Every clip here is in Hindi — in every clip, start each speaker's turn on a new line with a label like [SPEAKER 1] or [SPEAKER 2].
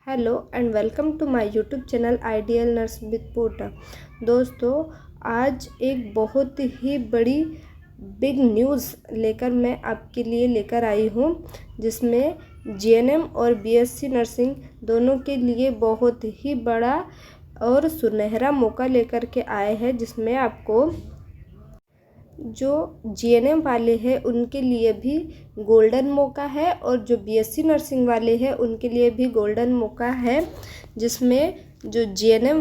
[SPEAKER 1] Hello and welcome to my YouTube channel ideal nurse with पोटा। दोस्तों, आज एक बहुत ही बड़ी बिग न्यूज़ लेकर मैं आपके लिए लेकर आई हूँ, जिसमें जीएनएम और बीएससी नर्सिंग दोनों के लिए बहुत ही बड़ा और सुनहरा मौका लेकर के आए हैं, जिसमें आपको जो जीएनएम वाले हैं उनके लिए भी गोल्डन मौका है और जो बीएससी नर्सिंग वाले हैं उनके लिए भी गोल्डन मौका है। जिसमें जो जीएनएम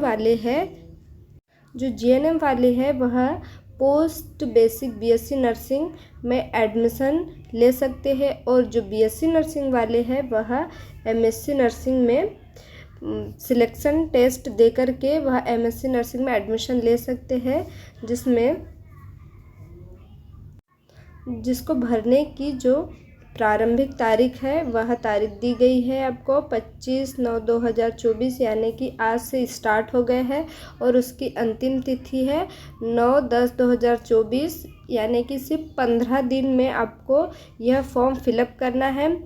[SPEAKER 1] वाले हैं वह पोस्ट बेसिक बीएससी नर्सिंग में एडमिशन ले सकते हैं और जो बीएससी नर्सिंग वाले हैं वह एमएससी नर्सिंग में सिलेक्शन टेस्ट दे करके वह एमएससी नर्सिंग में एडमिशन ले सकते हैं, जिसको भरने की जो प्रारंभिक तारीख है वह तारीख दी गई है आपको 25/9/2024, यानी कि आज से स्टार्ट हो गए हैं और उसकी अंतिम तिथि है 9/10/2024, यानी कि सिर्फ 15 दिन में आपको यह फॉर्म फिलअप करना है।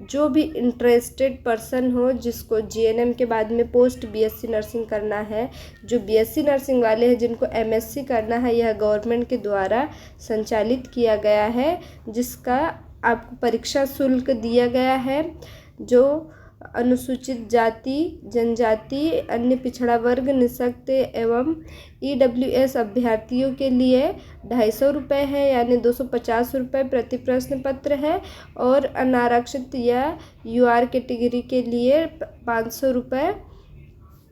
[SPEAKER 1] जो भी इंटरेस्टेड पर्सन हो जिसको जीएनएम के बाद में पोस्ट बीएससी नर्सिंग करना है, जो बीएससी नर्सिंग वाले हैं जिनको एमएससी करना है, यह गवर्नमेंट के द्वारा संचालित किया गया है, जिसका आपको परीक्षा शुल्क दिया गया है। जो अनुसूचित जाति, जनजाति, अन्य पिछड़ा वर्ग, निःशक्त एवं ईडब्ल्यूएस अभ्यर्थियों के लिए 250 रुपये है, यानी 250 रुपये प्रति प्रश्न पत्र है, और अनारक्षित या यूआर कैटेगरी के लिए 500 रुपये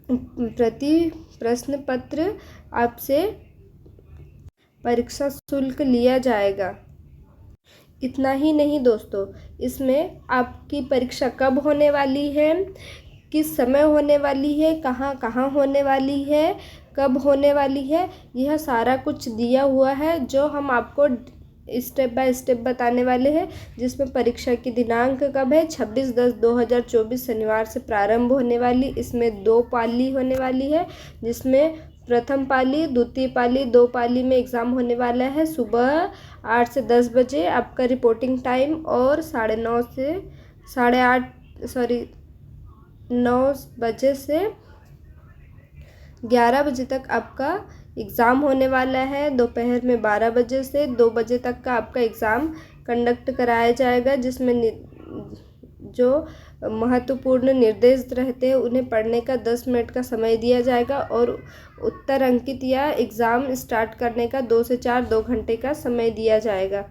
[SPEAKER 1] प्रति प्रश्न पत्र आपसे परीक्षा शुल्क लिया जाएगा। इतना ही नहीं दोस्तों, इसमें आपकी परीक्षा कब होने वाली है, किस समय होने वाली है, कहाँ कहाँ होने वाली है, कब होने वाली है, यह सारा कुछ दिया हुआ है, जो हम आपको स्टेप बाय स्टेप बताने वाले हैं। जिसमें परीक्षा की दिनांक कब है, 26/10/2024 शनिवार से प्रारंभ होने वाली। इसमें 2 पाली होने वाली है, जिसमें प्रथम पाली, द्वितीय पाली, 2 पाली में एग्ज़ाम होने वाला है। सुबह 8 से 10 बजे आपका रिपोर्टिंग टाइम और 9 बजे से 11 बजे तक आपका एग्ज़ाम होने वाला है। दोपहर में 12 बजे से 2 बजे तक का आपका एग्ज़ाम कंडक्ट कराया जाएगा, जिसमें जो महत्वपूर्ण निर्देश रहते हैं उन्हें पढ़ने का 10 मिनट का समय दिया जाएगा और उत्तर अंकित या एग्ज़ाम स्टार्ट करने का 2 से 4 2 घंटे का समय दिया जाएगा।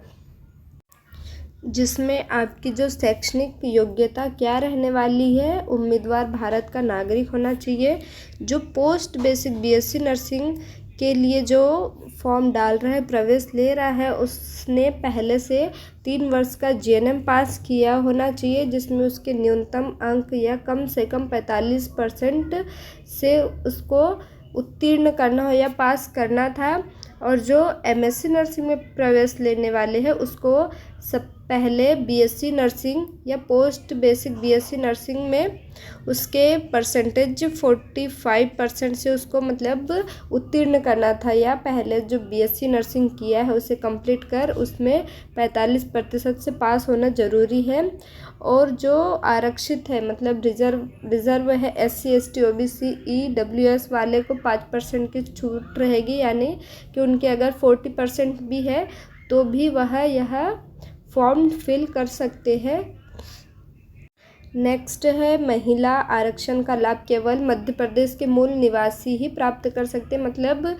[SPEAKER 1] जिसमें आपकी जो शैक्षणिक योग्यता क्या रहने वाली है, उम्मीदवार भारत का नागरिक होना चाहिए। जो पोस्ट बेसिक बीएससी नर्सिंग के लिए जो फॉर्म डाल रहा है, प्रवेश ले रहा है, उसने पहले से 3 वर्ष का जीएनएम पास किया होना चाहिए, जिसमें उसके न्यूनतम अंक या कम से कम 45% से उसको उत्तीर्ण करना हो या पास करना था। और जो एमएससी नर्सिंग में प्रवेश लेने वाले हैं उसको सब पहले बीएससी नर्सिंग या पोस्ट बेसिक बीएससी नर्सिंग में उसके परसेंटेज 45% से उसको मतलब उत्तीर्ण करना था, या पहले जो बीएससी नर्सिंग किया है उसे कंप्लीट कर उसमें 45% से पास होना ज़रूरी है। और जो आरक्षित है मतलब रिजर्व है, एससी एसटी ओबीसी ईडब्ल्यूएस वाले को 5% की छूट रहेगी, यानी कि उनके अगर 40% भी है तो भी वह यह फॉर्म फिल कर सकते हैं। नेक्स्ट है, महिला आरक्षण का लाभ केवल मध्य प्रदेश के मूल निवासी ही प्राप्त कर सकते हैं। मतलब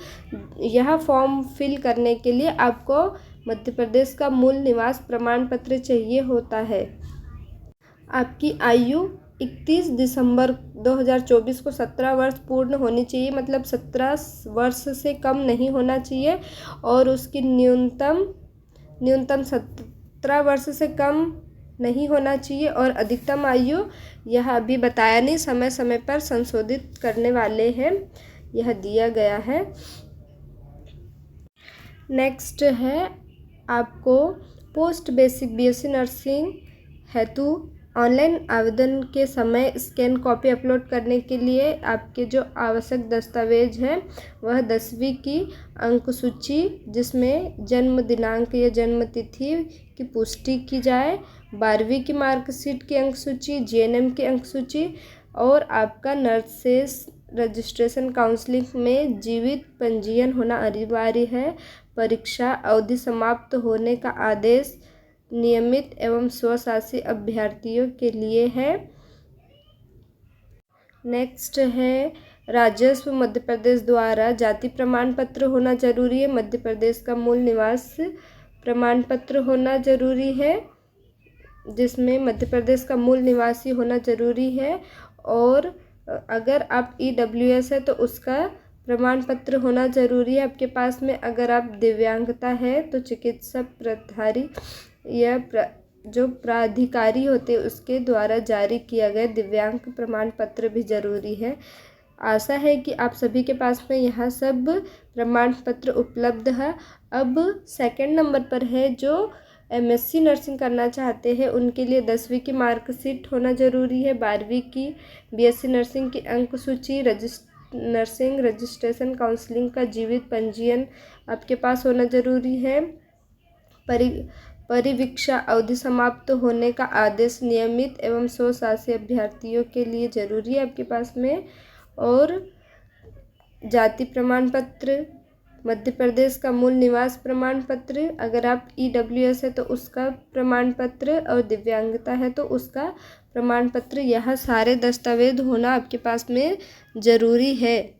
[SPEAKER 1] यह फॉर्म फिल करने के लिए आपको मध्य प्रदेश का मूल निवास प्रमाण पत्र चाहिए होता है। आपकी आयु 31 दिसंबर 2024 को 17 वर्ष पूर्ण होनी चाहिए, मतलब 17 वर्ष से कम नहीं होना चाहिए, और उसकी न्यूनतम 17 वर्ष से कम नहीं होना चाहिए, और अधिकतम आयु यह अभी बताया नहीं, समय समय पर संशोधित करने वाले हैं, यह दिया गया है। नेक्स्ट है, आपको पोस्ट बेसिक बीएससी नर्सिंग हेतु ऑनलाइन आवेदन के समय स्कैन कॉपी अपलोड करने के लिए आपके जो आवश्यक दस्तावेज हैं वह 10वीं की अंक सूची, जिसमें जन्म दिनांक या जन्म तिथि की पुष्टि की जाए, 12वीं की मार्कशीट की अंक सूची, जीएनएम की अंक सूची और आपका नर्सेस रजिस्ट्रेशन काउंसलिंग में जीवित पंजीयन होना अनिवार्य है। परीक्षा अवधि समाप्त होने का आदेश नियमित एवं स्वशासी अभ्यर्थियों के लिए है। नेक्स्ट है राजस्व मध्य प्रदेश द्वारा जाति प्रमाण पत्र होना जरूरी है। मध्य प्रदेश का मूल निवास प्रमाण पत्र होना जरूरी है, जिसमें मध्य प्रदेश का मूल निवासी होना जरूरी है। और अगर आप EWS है तो उसका प्रमाण पत्र होना जरूरी है आपके पास में। अगर आप दिव्यांगता है तो चिकित्सा प्रभारी या जो प्राधिकारी होते उसके द्वारा जारी किया गया दिव्यांग प्रमाण पत्र भी ज़रूरी है। आशा है कि आप सभी के पास में यह सब प्रमाण पत्र उपलब्ध है। अब सेकंड नंबर पर है जो MSc नर्सिंग करना चाहते हैं उनके लिए 10वीं की मार्कशीट होना ज़रूरी है, 12वीं की BSc नर्सिंग की अंक सूची, नर्सिंग रजिस्ट्रेशन काउंसलिंग का जीवित पंजीयन आपके पास होना ज़रूरी है। परिवीक्षा अवधि समाप्त होने का आदेश नियमित एवं स्वशासी अभ्यर्थियों के लिए जरूरी है आपके पास में। और जाति प्रमाण पत्र, मध्य प्रदेश का मूल निवास प्रमाण पत्र, अगर आप EWS है तो उसका प्रमाण पत्र और दिव्यांगता है तो उसका प्रमाण पत्र, यह सारे दस्तावेज होना आपके पास में ज़रूरी है।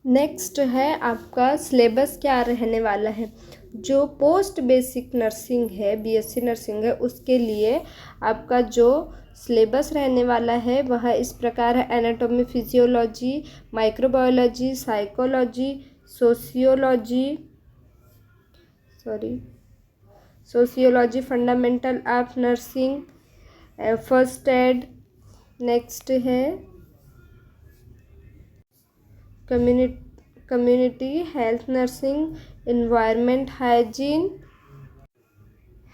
[SPEAKER 1] नेक्स्ट है आपका सिलेबस क्या रहने वाला है। जो पोस्ट बेसिक नर्सिंग है, BSc नर्सिंग है, उसके लिए आपका जो सिलेबस रहने वाला है वह इस प्रकार है। Anatomy, physiology, microbiology, psychology, sociology, fundamental of nursing, first aid. Next है community health nursing, environment hygiene,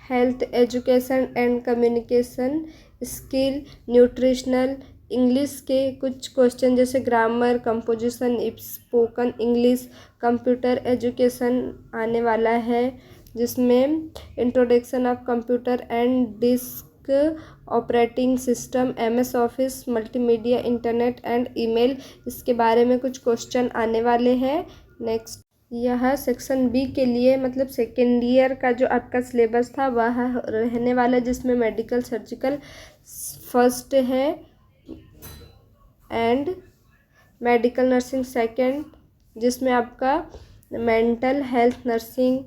[SPEAKER 1] health education and communication skill, nutritional. English के कुछ क्वेश्चन जैसे grammar, composition, spoken English, computer education आने वाला है, जिसमें introduction of computer and disk operating system, MS office, multimedia, internet and email, इसके बारे में कुछ क्वेश्चन आने वाले हैं। नेक्स्ट यह सेक्शन B के लिए मतलब सेकेंड ईयर का जो आपका सिलेबस था वह रहने वाला, जिसमें मेडिकल सर्जिकल फर्स्ट है एंड मेडिकल नर्सिंग सेकंड, जिसमें आपका mental health nursing,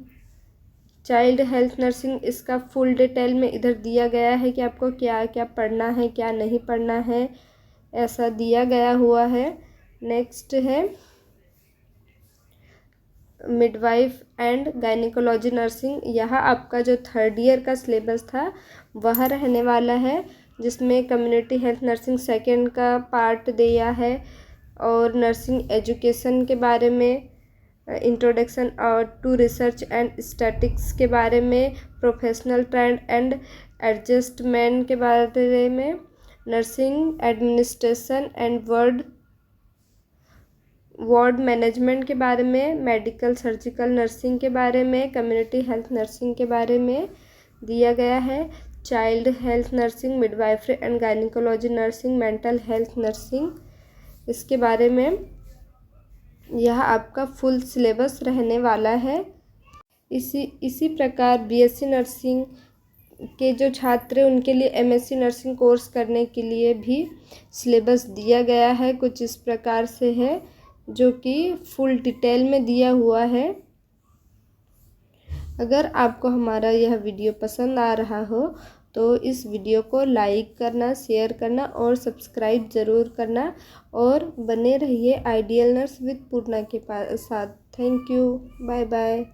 [SPEAKER 1] child health nursing, इसका फुल डिटेल में इधर दिया गया है कि आपको क्या क्या पढ़ना है क्या नहीं पढ़ना है, ऐसा दिया गया हुआ है। नेक्स्ट है मिडवाइफ एंड गायनिकोलॉजी नर्सिंग, यह आपका जो थर्ड ईयर का सिलेबस था वह रहने वाला है, जिसमें कम्युनिटी हेल्थ नर्सिंग सेकंड का पार्ट दिया है और नर्सिंग एजुकेशन के बारे में, इंट्रोडक्शन और टू रिसर्च एंड स्टैटिक्स के बारे में, प्रोफेशनल ट्रेंड एंड एडजस्टमेंट के बारे में, nursing administration and ward management के बारे में, मेडिकल सर्जिकल नर्सिंग के बारे में, कम्युनिटी हेल्थ नर्सिंग के बारे में दिया गया है, child health nursing, midwifery and gynaecology nursing, mental health nursing, इसके बारे में यह आपका फुल सिलेबस रहने वाला है। इसी प्रकार BSc नर्सिंग के जो छात्र हैं उनके लिए MSc नर्सिंग कोर्स करने के लिए भी सिलेबस दिया गया है, कुछ इस प्रकार से है जो कि फुल डिटेल में दिया हुआ है। अगर आपको हमारा यह वीडियो पसंद आ रहा हो तो इस वीडियो को लाइक करना, शेयर करना और सब्सक्राइब ज़रूर करना और बने रहिए आइडियल नर्स विद पूर्णा के साथ। Thank you, bye bye.